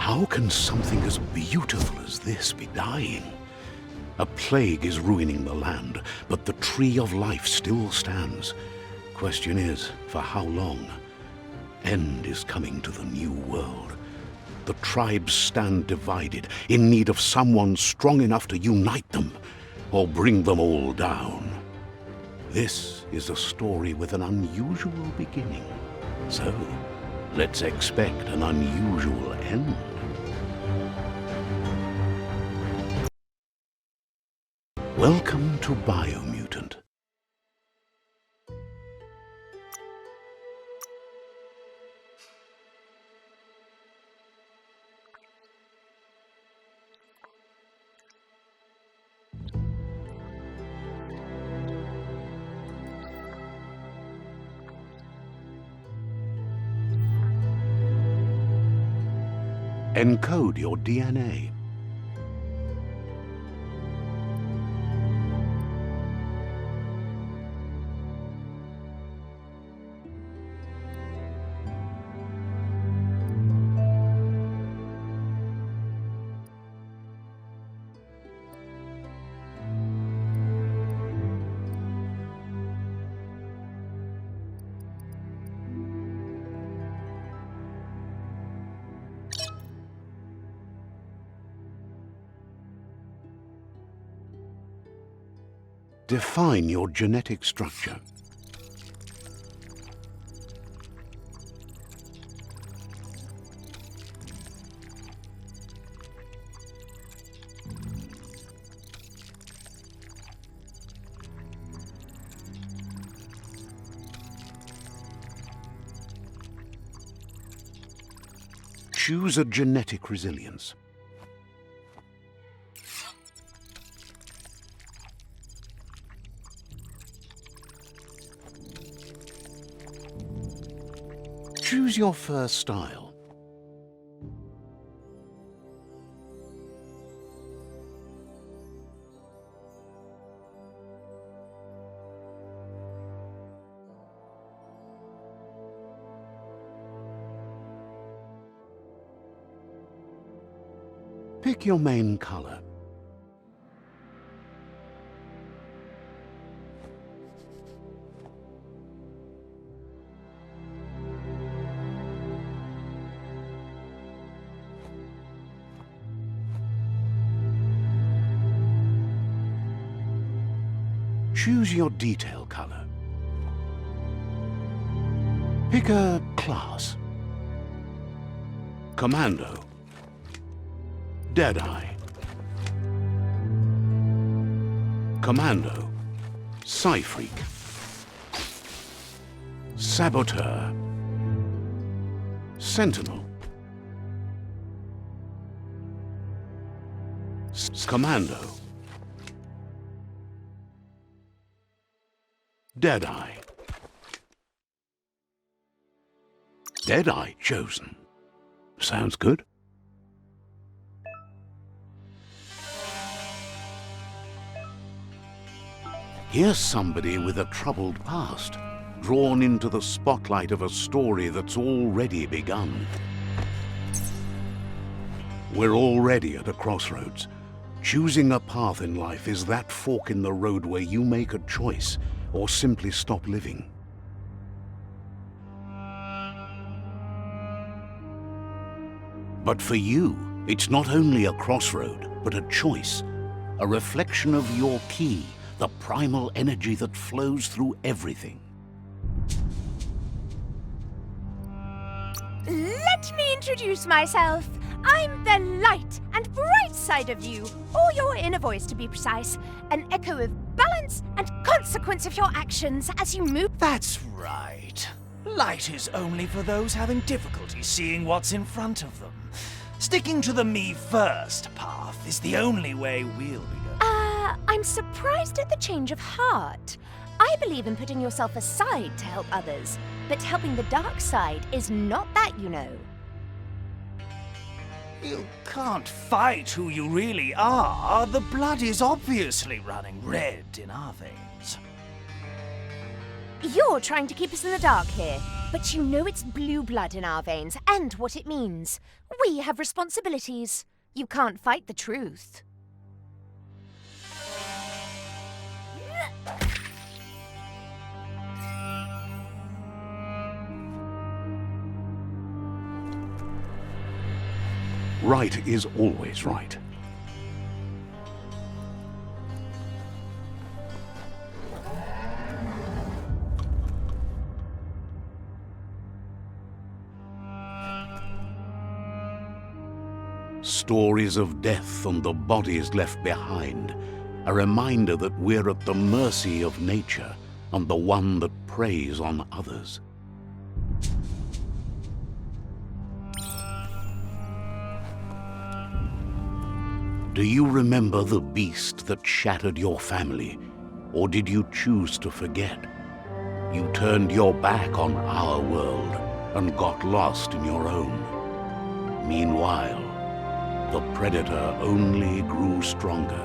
How can something as beautiful as this be dying? A plague is ruining the land, but the tree of life still stands. Question is, for how long? End is coming to the new world. The tribes stand divided, in need of someone strong enough to unite them, or bring them all down. This is a story with an unusual beginning. So, let's expect an unusual end. Welcome to Biomutant. Encode your DNA. Define your genetic structure. Choose a genetic resilience. Choose your fur style. Pick your main color. Choose your detail color. Pick a class. Commando. Deadeye. Commando. Psy-freak. Saboteur. Sentinel. Commando. Deadeye. Deadeye chosen. Sounds good. Here's somebody with a troubled past, drawn into the spotlight of a story that's already begun. We're already at a crossroads. Choosing a path in life is that fork in the road where you make a choice or simply stop living. But for you, it's not only a crossroad, but a choice, a reflection of your key, the primal energy that flows through everything. Let me introduce myself. I'm the light and bright side of you, or your inner voice to be precise, an echo of balance and consequence of your actions as you move. That's right. Light is only for those having difficulty seeing what's in front of them. Sticking to the me first path is the only way we'll be going. I'm surprised at the change of heart. I believe in putting yourself aside to help others, but helping the dark side is not that, you know. You can't fight who you really are. The blood is obviously running red in our veins. You're trying to keep us in the dark here. But you know it's blue blood in our veins and what it means. We have responsibilities. You can't fight the truth. Right is always right. Stories of death and the bodies left behind, a reminder that we're at the mercy of nature and the one that preys on others. Do you remember the beast that shattered your family, or did you choose to forget? You turned your back on our world and got lost in your own. Meanwhile, the predator only grew stronger.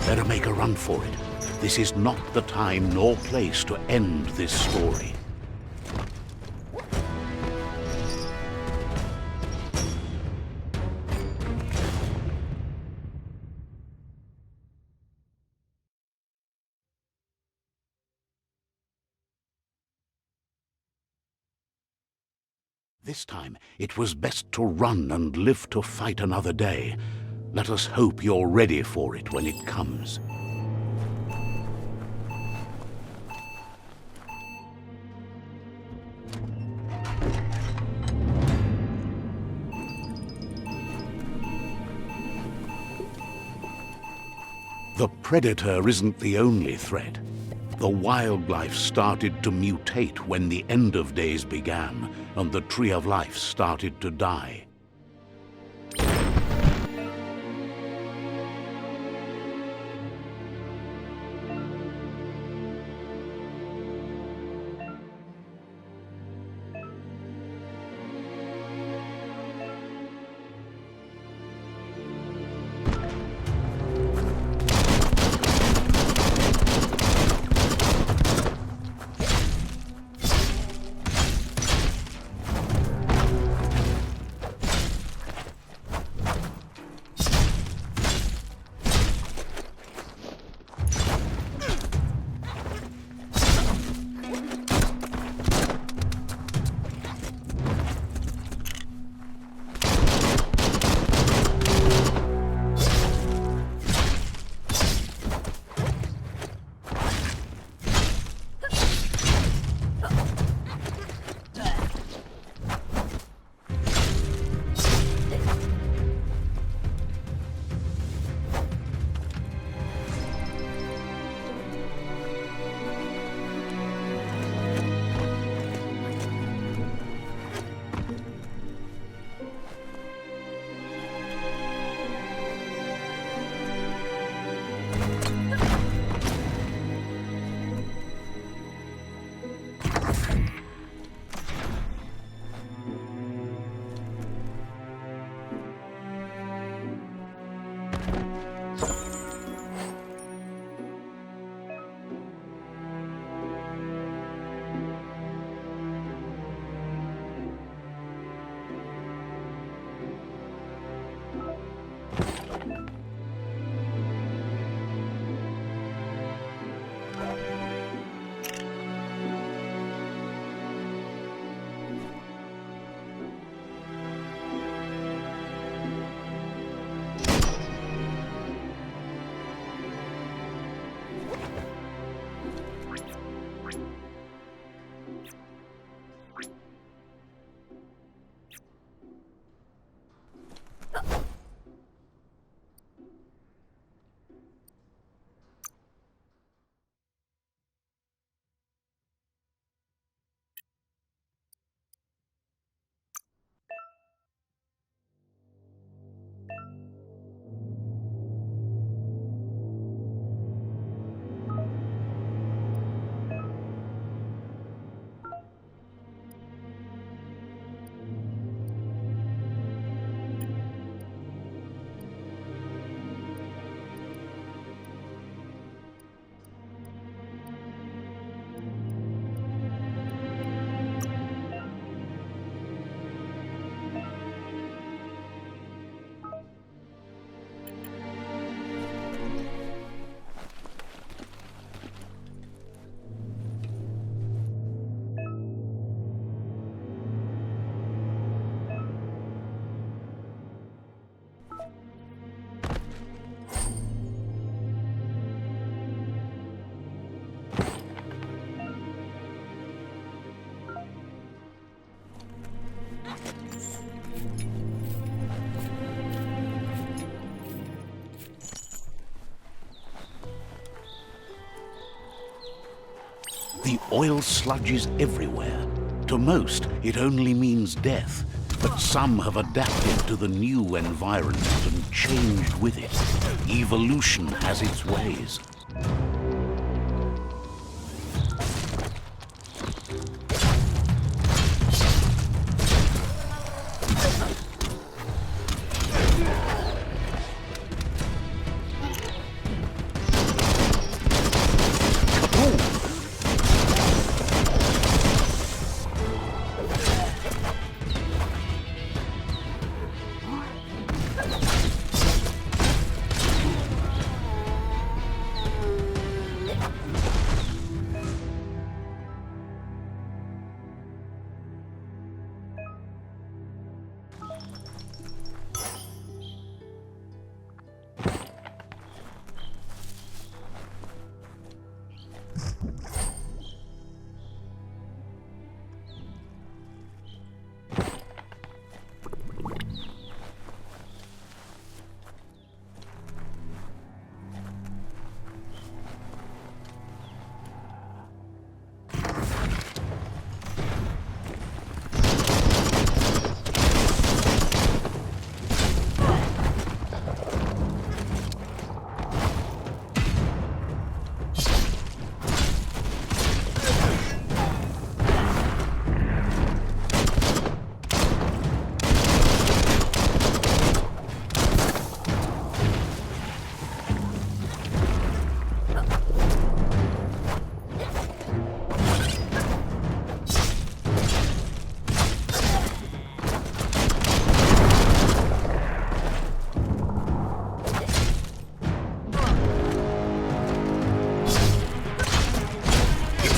Better make a run for it. This is not the time nor place to end this story. This time, it was best to run and live to fight another day. Let us hope you're ready for it when it comes. The predator isn't the only threat. The wildlife started to mutate when the end of days began, and the tree of life started to die. The oil sludges everywhere. To most, it only means death. But some have adapted to the new environment and changed with it. Evolution has its ways.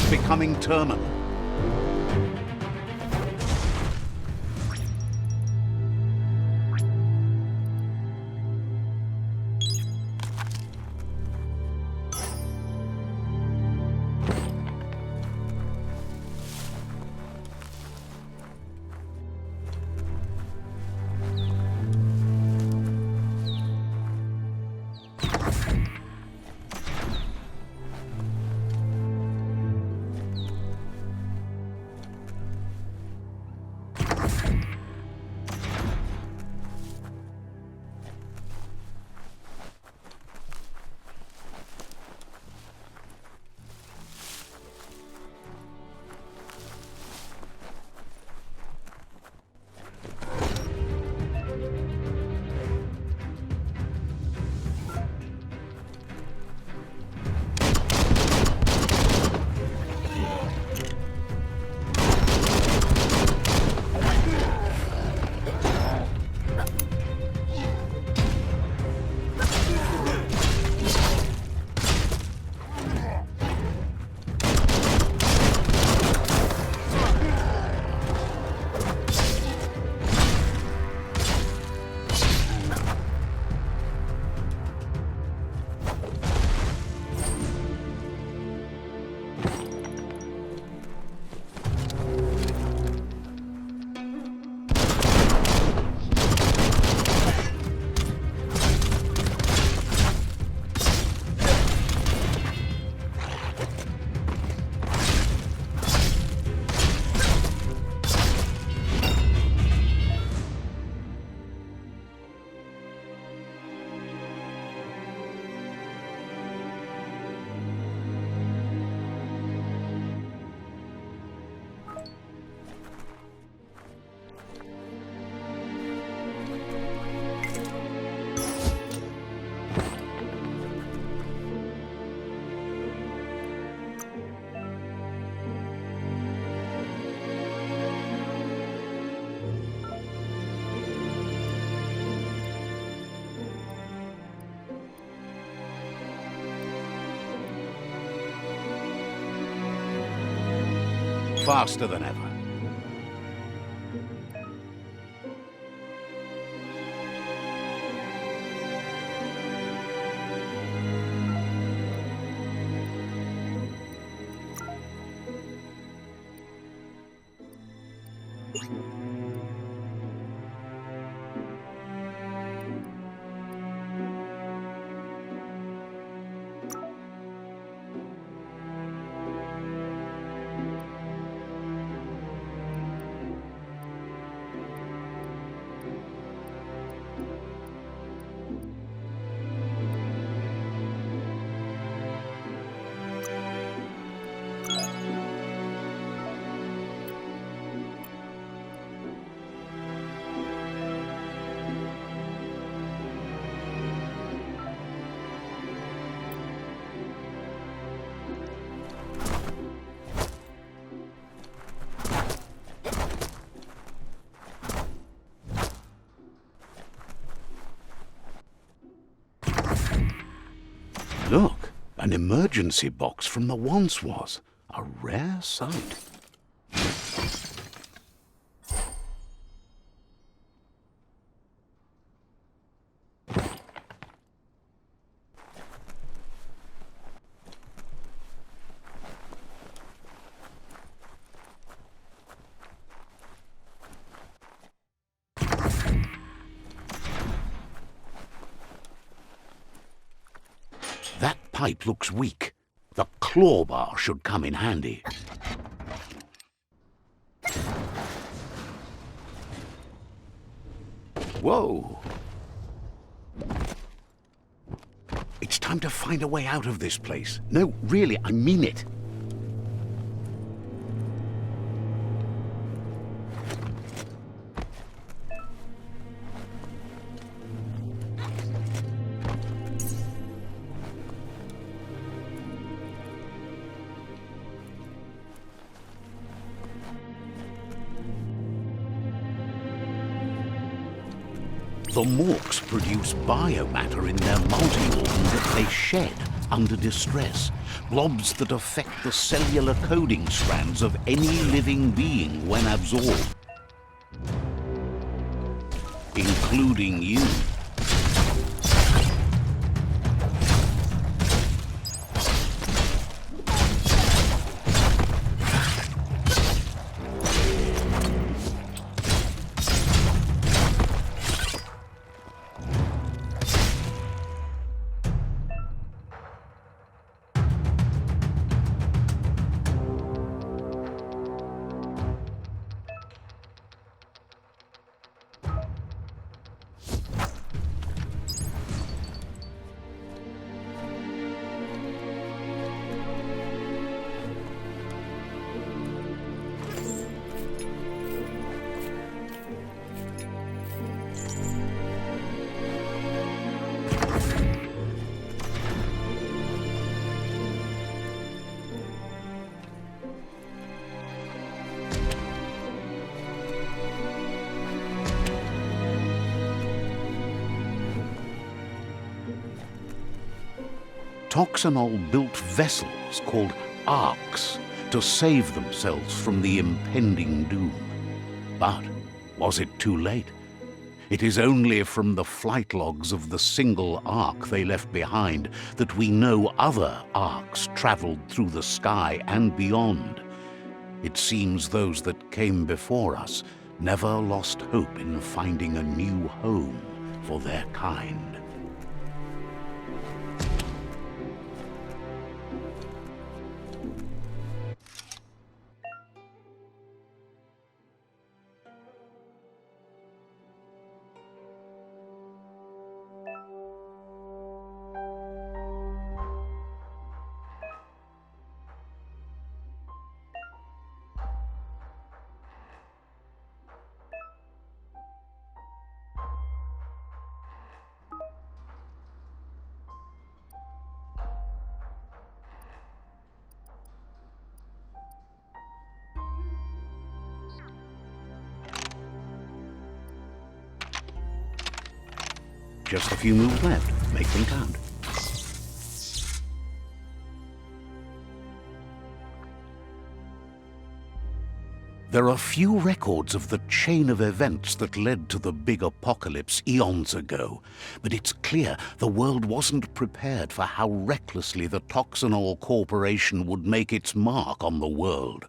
Becoming terminal. Faster than ever. An emergency box from the once was. A rare sight. That pipe looks weak. The claw bar should come in handy. Whoa! It's time to find a way out of this place. No, really, I mean it. The morks produce biomatter in their multi-organ that they shed under distress. Blobs that affect the cellular coding strands of any living being when absorbed. Including you. Toxanol built vessels called arks to save themselves from the impending doom. But was it too late? It is only from the flight logs of the single ark they left behind that we know other arks traveled through the sky and beyond. It seems those that came before us never lost hope in finding a new home for their kind. Just a few moves left. Make them count. There are few records of the chain of events that led to the big apocalypse eons ago, but it's clear the world wasn't prepared for how recklessly the Toxanol Corporation would make its mark on the world.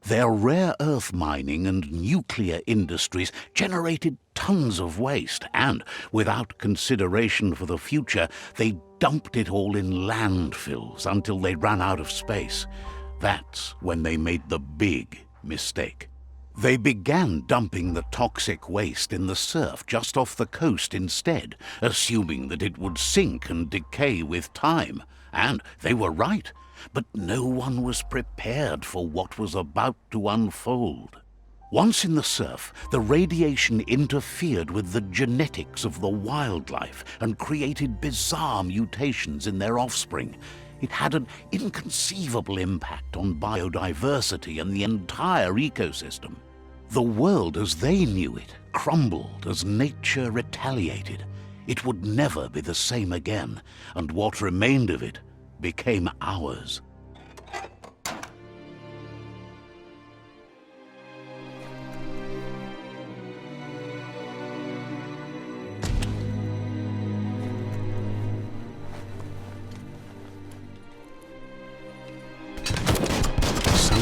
Their rare earth mining and nuclear industries generated tons of waste, and, without consideration for the future, they dumped it all in landfills until they ran out of space. That's when they made the big mistake. They began dumping the toxic waste in the surf just off the coast instead, assuming that it would sink and decay with time. And they were right. But no one was prepared for what was about to unfold. Once in the surf, the radiation interfered with the genetics of the wildlife and created bizarre mutations in their offspring. It had an inconceivable impact on biodiversity and the entire ecosystem. The world as they knew it crumbled as nature retaliated. It would never be the same again, and what remained of it became ours.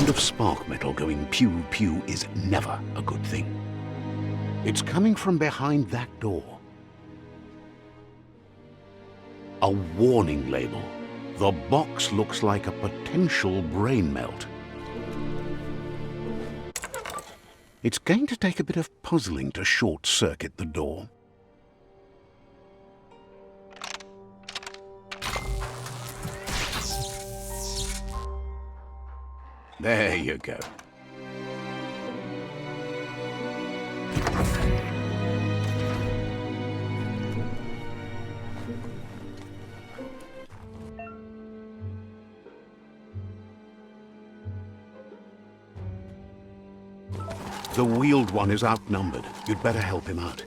Of spark metal going pew pew is never a good thing. It's coming from behind that door. A warning label. The box looks like a potential brain melt. It's going to take a bit of puzzling to short-circuit the door. There you go. The wheeled one is outnumbered. You'd better help him out.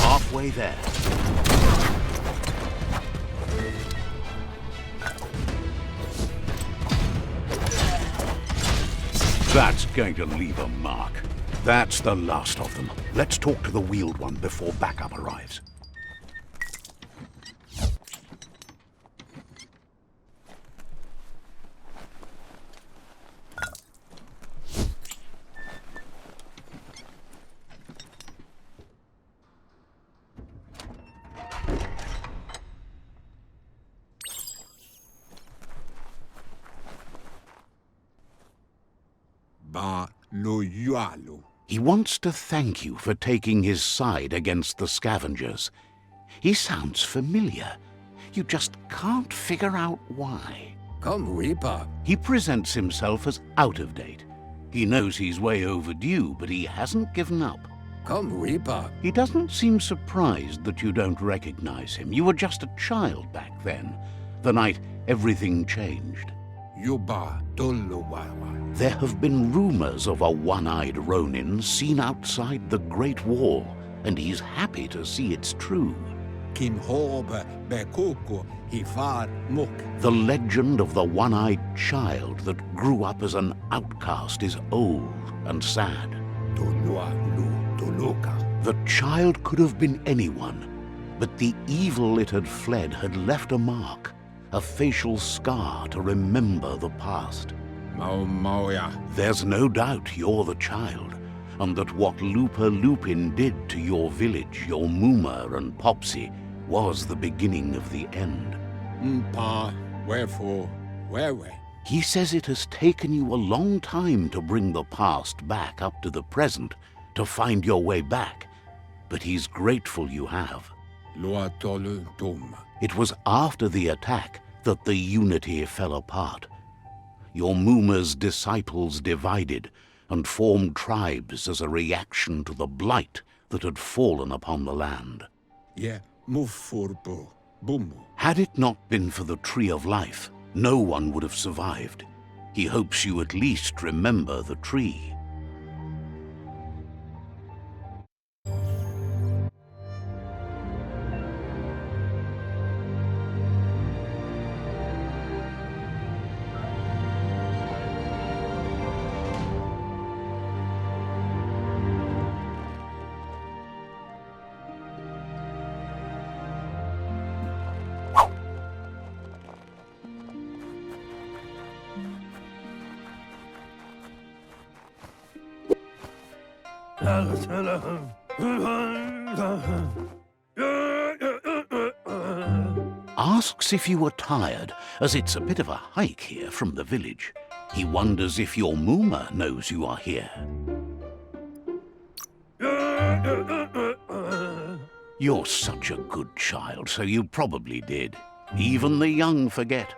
Halfway there. That's going to leave a mark. That's the last of them. Let's talk to the wheeled one before backup arrives. He wants to thank you for taking his side against the scavengers. He sounds familiar. You just can't figure out why. Come, Reaper. He presents himself as out of date. He knows he's way overdue, but he hasn't given up. Come, Reaper. He doesn't seem surprised that you don't recognize him. You were just a child back then, the night everything changed. Yuba Dolowawa. There have been rumors of a one-eyed Ronin seen outside the Great Wall, and he's happy to see it's true. Kim Hoba Bekoko Hifar Muk. The legend of the one-eyed child that grew up as an outcast is old and sad. Doloalu Doloka. The child could have been anyone, but the evil it had fled had left a mark, a facial scar to remember the past. Mauya. There's no doubt you're the child, and that what Looper Lupin did to your village, your Mooma and Popsy, was the beginning of the end. Mpa, wherefore, whereway? He says it has taken you a long time to bring the past back up to the present, to find your way back, but he's grateful you have. Loa tolu dum. It was after the attack that the unity fell apart. Your Mooma's disciples divided and formed tribes as a reaction to the blight that had fallen upon the land. Ye mufurbo bumu. Had it not been for the Tree of Life, no one would have survived. He hopes you at least remember the tree. Asks if you are tired, as it's a bit of a hike here from the village. He wonders if your Mooma knows you are here. You're such a good child, so you probably did. Even the young forget.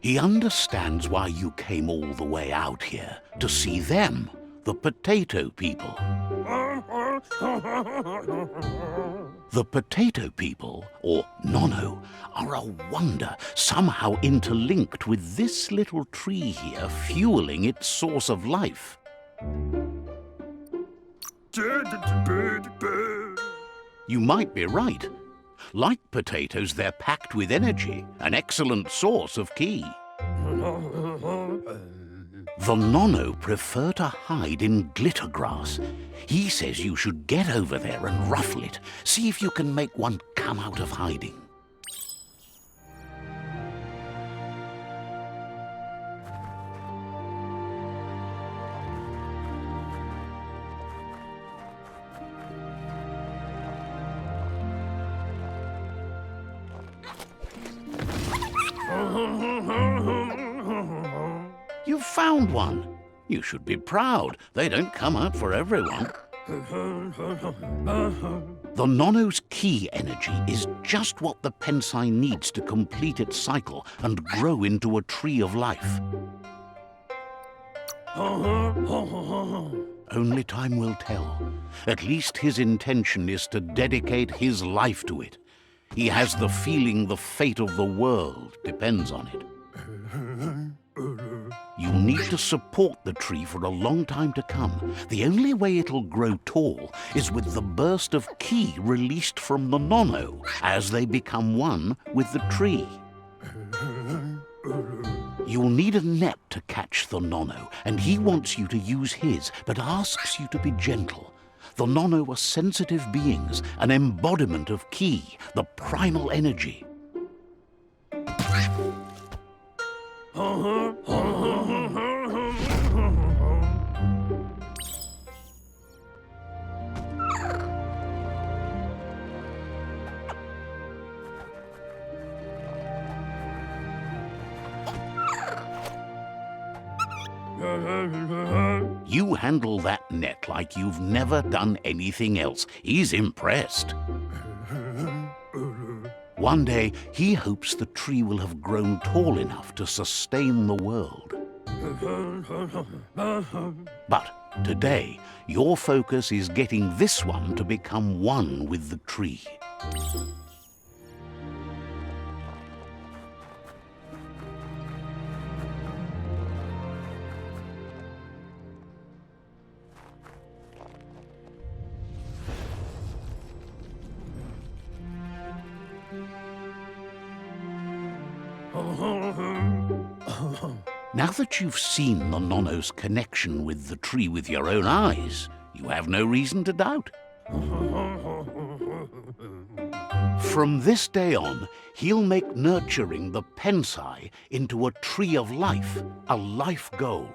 He understands why you came all the way out here, to see them, the potato people. The potato people, or Nono, are a wonder, somehow interlinked with this little tree here, fueling its source of life. You might be right. Like potatoes, they're packed with energy, an excellent source of ki. The Nono prefer to hide in glitter grass. He says you should get over there and ruffle it. See if you can make one come out of hiding. You've found one. You should be proud. They don't come out for everyone. The Nono's ki energy is just what the Pensai needs to complete its cycle and grow into a tree of life. Only time will tell. At least his intention is to dedicate his life to it. He has the feeling the fate of the world depends on it. You'll need to support the tree for a long time to come. The only way it'll grow tall is with the burst of ki released from the Nono as they become one with the tree. You'll need a net to catch the Nono, and he wants you to use his, but asks you to be gentle. The Nono are sensitive beings, an embodiment of ki, the primal energy. You handle that net like you've never done anything else. He's impressed. One day, he hopes the tree will have grown tall enough to sustain the world. But today, your focus is getting this one to become one with the tree. Now that you've seen the Nono's connection with the tree with your own eyes, you have no reason to doubt. From this day on, he'll make nurturing the Pensai into a tree of life, a life goal,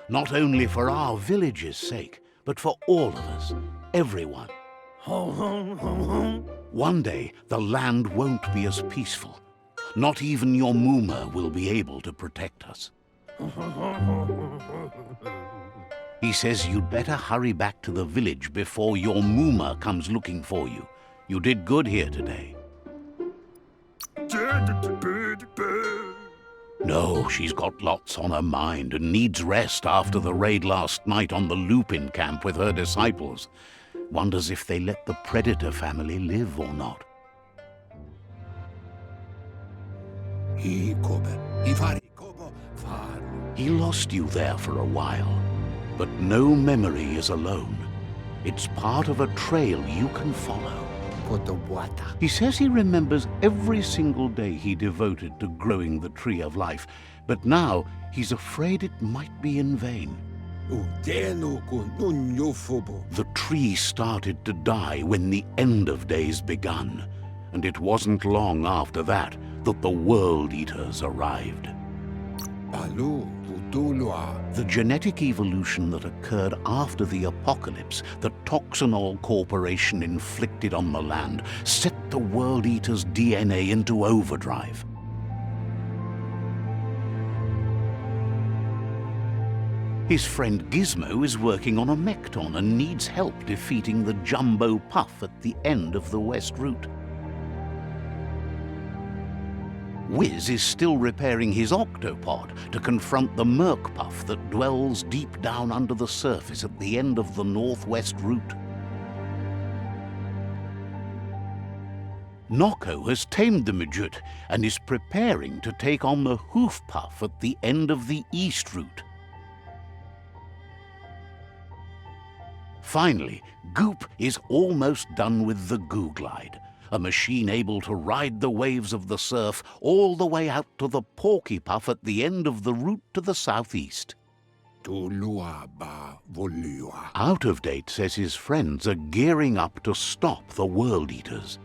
not only for our village's sake, but for all of us, everyone. One day, the land won't be as peaceful. Not even your Mooma will be able to protect us. He says you'd better hurry back to the village before your Mooma comes looking for you. You did good here today. No, she's got lots on her mind and needs rest after the raid last night on the Lupin camp with her disciples. Wonders if they let the Predator family live or not. He lost you there for a while, but no memory is alone. It's part of a trail you can follow. He says he remembers every single day he devoted to growing the tree of life, but now he's afraid it might be in vain. The tree started to die when the end of days begun, and it wasn't long after that that the World Eaters arrived. Tulua. The genetic evolution that occurred after the apocalypse that Toxanol Corporation inflicted on the land set the World Eater's DNA into overdrive. His friend Gizmo is working on a Mekton and needs help defeating the Jumbo Puff at the end of the West Route. Wiz is still repairing his octopod to confront the Merc Puff that dwells deep down under the surface at the end of the Northwest Route. Nocco has tamed the Midget and is preparing to take on the Hoof Puff at the end of the East Route. Finally, Goop is almost done with the Goo Glide, a machine able to ride the waves of the surf all the way out to the Porky Puff at the end of the route to the southeast. Tulua ba volua. Out of Date says his friends are gearing up to stop the World Eaters.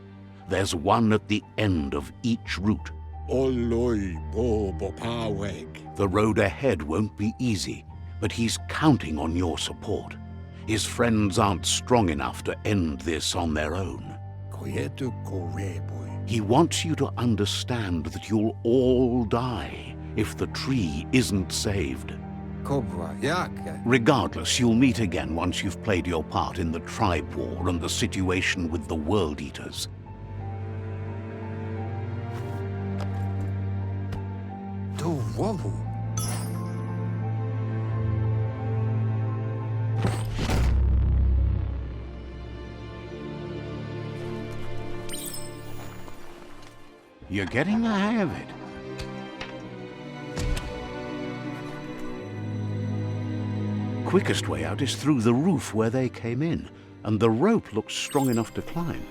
There's one at the end of each route. Oloi bobo paweg. The road ahead won't be easy, but he's counting on your support. His friends aren't strong enough to end this on their own. Koyetu koreboy. He wants you to understand that you'll all die if the tree isn't saved. Cobra yaka. Regardless, you'll meet again once you've played your part in the tribe war and the situation with the World Eaters. Tu wavu. You're getting the hang of it. Quickest way out is through the roof where they came in, and the rope looks strong enough to climb.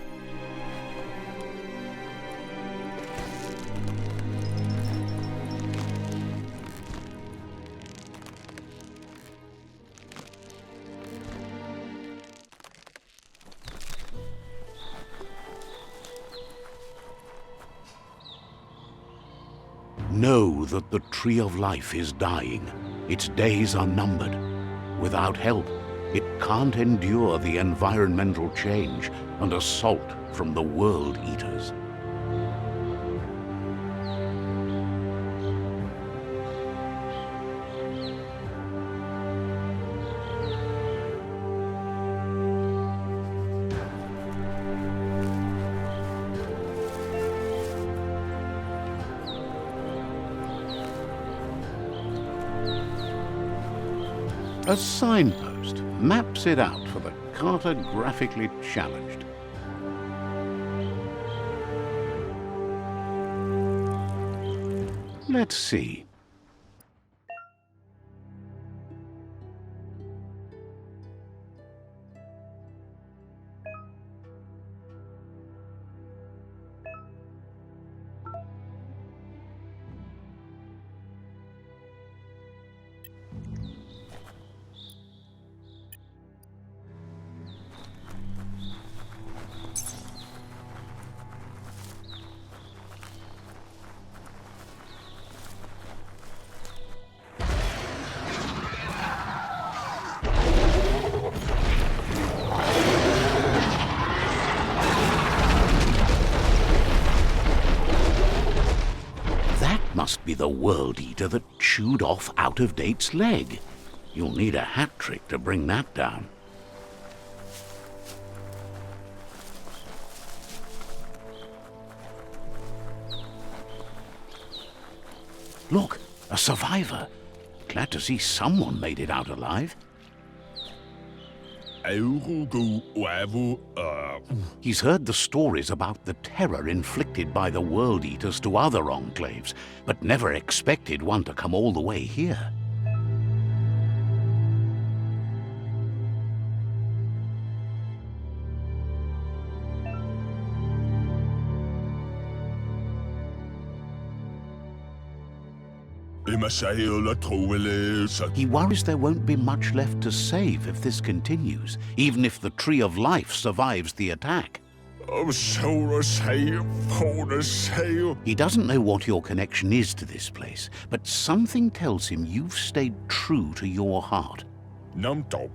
Know that the Tree of Life is dying. Its days are numbered. Without help, it can't endure the environmental change and assault from the World Eaters. A signpost maps it out for the cartographically challenged. Let's see. Must be the World Eater that chewed off Out of Date's leg. You'll need a hat trick to bring that down. Look, a survivor. Glad to see someone made it out alive. He's heard the stories about the terror inflicted by the World Eaters to other enclaves, but never expected one to come all the way here. He worries there won't be much left to save if this continues, even if the Tree of Life survives the attack. Solar sail, polar sail. He doesn't know what your connection is to this place, but something tells him you've stayed true to your heart. Numto.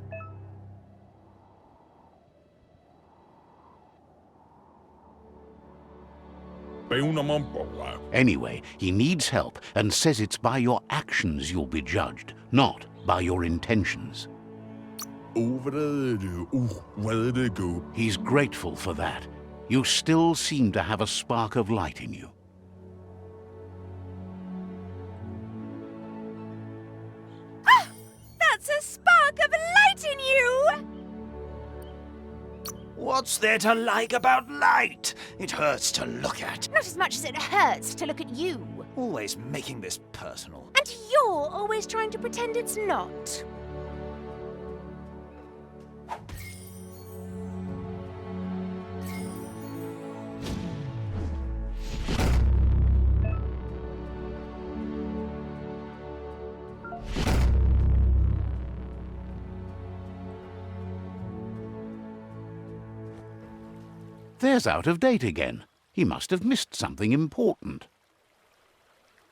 Anyway, he needs help and says it's by your actions you'll be judged, not by your intentions. He's grateful for that. You still seem to have a spark of light in you. Ah! That's a spark of light in you! What's there to like about light? It hurts to look at. Not as much as it hurts to look at you. Always making this personal. And you're always trying to pretend it's not. There's Out of Date again. He must have missed something important.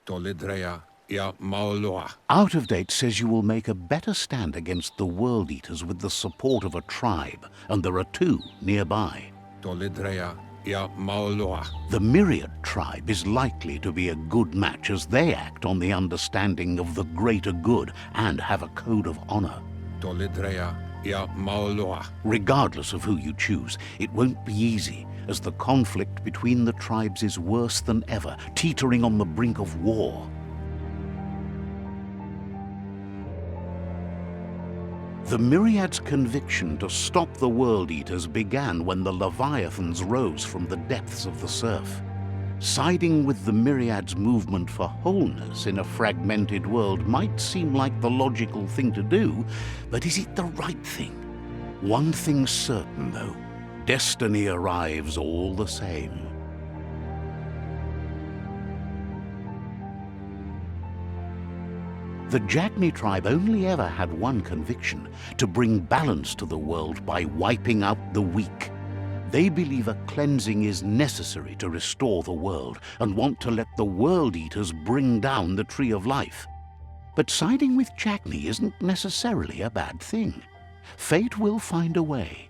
Tolidrea ia mauloa. Out of Date says you will make a better stand against the World Eaters with the support of a tribe, and there are 2 nearby. Tolidrea ia mauloa. The Myriad tribe is likely to be a good match as they act on the understanding of the greater good and have a code of honor. Tolidrea ia mauloa. Regardless of who you choose, it won't be easy, as the conflict between the tribes is worse than ever, teetering on the brink of war. The Myriad's conviction to stop the World Eaters began when the Leviathans rose from the depths of the surf. Siding with the Myriad's movement for wholeness in a fragmented world might seem like the logical thing to do, but is it the right thing? One thing's certain, though. Destiny arrives all the same. The Jagni tribe only ever had one conviction: to bring balance to the world by wiping out the weak. They believe a cleansing is necessary to restore the world and want to let the World Eaters bring down the Tree of Life. But siding with Jagni isn't necessarily a bad thing. Fate will find a way.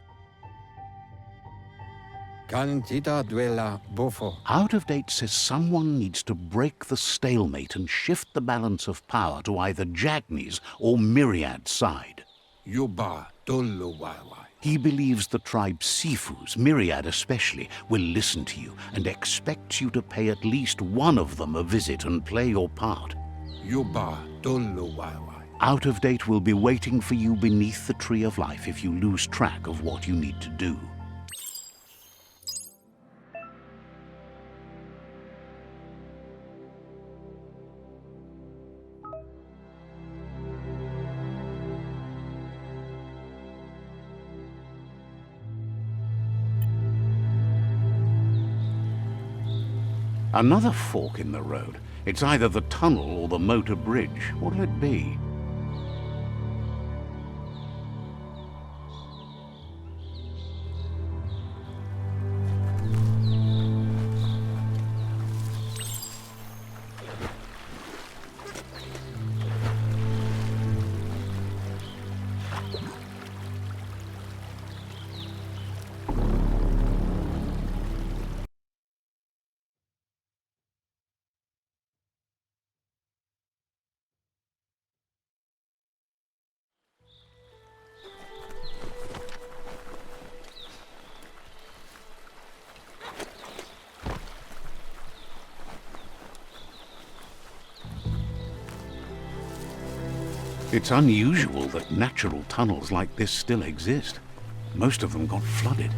Cantita duela buffo. Out of Date says someone needs to break the stalemate and shift the balance of power to either Jagni's or Myriad's side. Yuba duluwawa. He believes the tribe Sifus, Myriad especially, will listen to you and expects you to pay at least one of them a visit and play your part. Yuba duluwawa. Out of Date will be waiting for you beneath the Tree of Life if you lose track of what you need to do. Another fork in the road. It's either the tunnel or the motor bridge. What'll it be? It's unusual that natural tunnels like this still exist. Most of them got flooded.